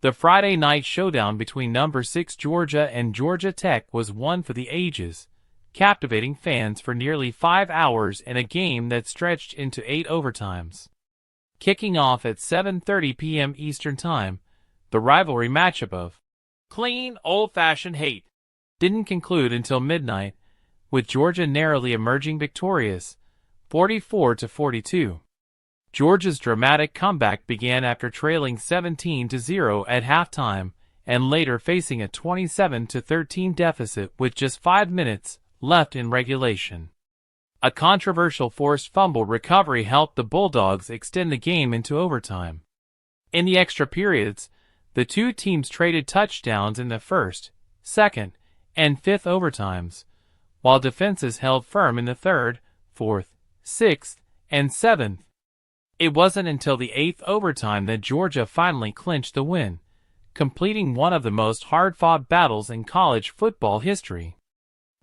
The Friday night showdown between number 6 Georgia and Georgia Tech was one for the ages, captivating fans for nearly 5 hours in a game that stretched into 8 overtimes. Kicking off at 7:30 p.m. Eastern Time, the rivalry matchup of clean, old-fashioned hate didn't conclude until midnight, with Georgia narrowly emerging victorious, 44-42. Georgia's dramatic comeback began after trailing 17-0 at halftime and later facing a 27-13 deficit with just 5 minutes left in regulation. A controversial forced fumble recovery helped the Bulldogs extend the game into overtime. In the extra periods, the two teams traded touchdowns in the first, second, and fifth overtimes, while defenses held firm in the third, fourth, sixth, and seventh. It wasn't until the eighth overtime that Georgia finally clinched the win, completing one of the most hard-fought battles in college football history.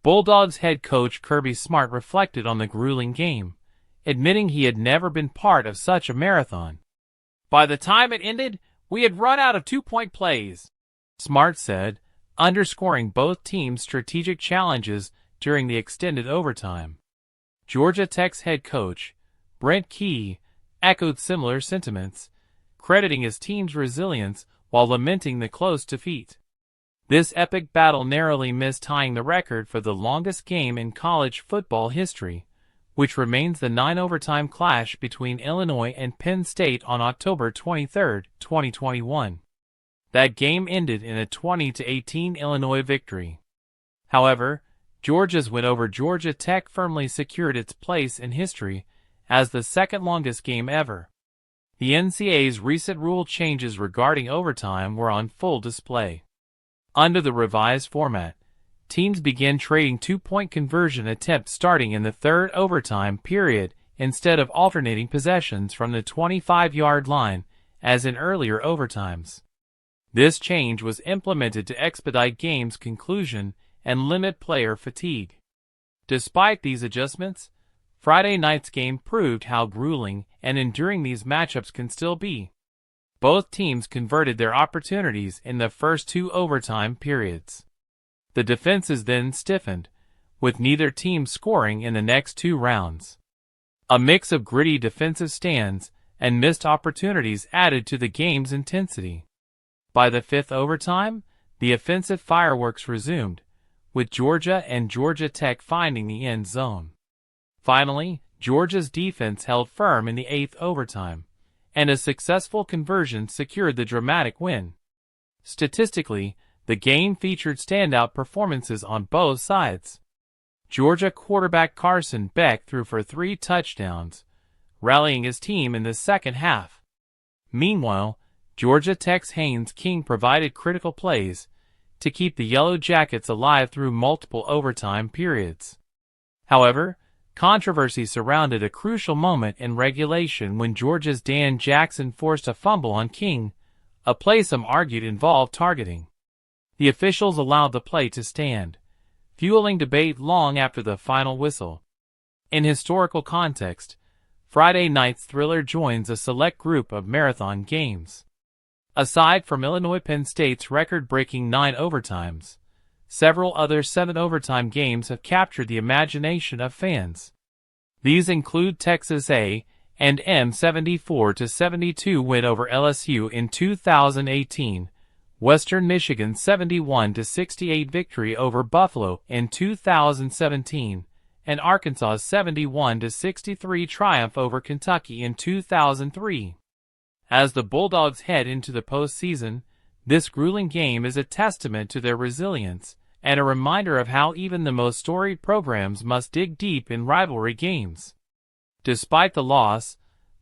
Bulldogs head coach Kirby Smart reflected on the grueling game, admitting he had never been part of such a marathon. "By the time it ended, we had run out of two-point plays," Smart said, underscoring both teams' strategic challenges during the extended overtime. Georgia Tech's head coach, Brent Key, echoed similar sentiments, crediting his team's resilience while lamenting the close defeat. This epic battle narrowly missed tying the record for the longest game in college football history, which remains the 9-overtime clash between Illinois and Penn State on October 23, 2021. That game ended in a 20-18 Illinois victory. However, Georgia's win over Georgia Tech firmly secured its place in history as the second-longest game ever. The NCAA's recent rule changes regarding overtime were on full display. Under the revised format, teams began trading two-point conversion attempts starting in the third overtime period instead of alternating possessions from the 25-yard line as in earlier overtimes. This change was implemented to expedite game's conclusion and limit player fatigue. Despite these adjustments, Friday night's game proved how grueling and enduring these matchups can still be. Both teams converted their opportunities in the first two overtime periods. The defenses then stiffened, with neither team scoring in the next two rounds. A mix of gritty defensive stands and missed opportunities added to the game's intensity. By the fifth overtime, the offensive fireworks resumed, with Georgia and Georgia Tech finding the end zone. Finally, Georgia's defense held firm in the eighth overtime, and a successful conversion secured the dramatic win. Statistically, the game featured standout performances on both sides. Georgia quarterback Carson Beck threw for 3 touchdowns, rallying his team in the second half. Meanwhile, Georgia Tech's Haynes King provided critical plays to keep the Yellow Jackets alive through multiple overtime periods. However, controversy surrounded a crucial moment in regulation when Georgia's Dan Jackson forced a fumble on King, a play some argued involved targeting. The officials allowed the play to stand, fueling debate long after the final whistle. In historical context, Friday night's thriller joins a select group of marathon games. Aside from Illinois-Penn State's record-breaking 9 overtimes, several other 7-overtime games have captured the imagination of fans. These include Texas A&M 74-72 win over LSU in 2018, Western Michigan's 71-68 victory over Buffalo in 2017, and Arkansas's 71-63 triumph over Kentucky in 2003. As the Bulldogs head into the postseason, this grueling game is a testament to their resilience and a reminder of how even the most storied programs must dig deep in rivalry games. Despite the loss,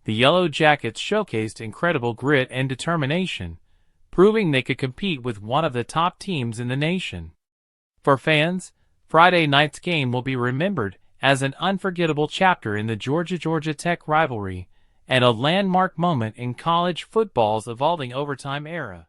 the Yellow Jackets showcased incredible grit and determination, proving they could compete with one of the top teams in the nation. For fans, Friday night's game will be remembered as an unforgettable chapter in the Georgia Tech rivalry and a landmark moment in college football's evolving overtime era.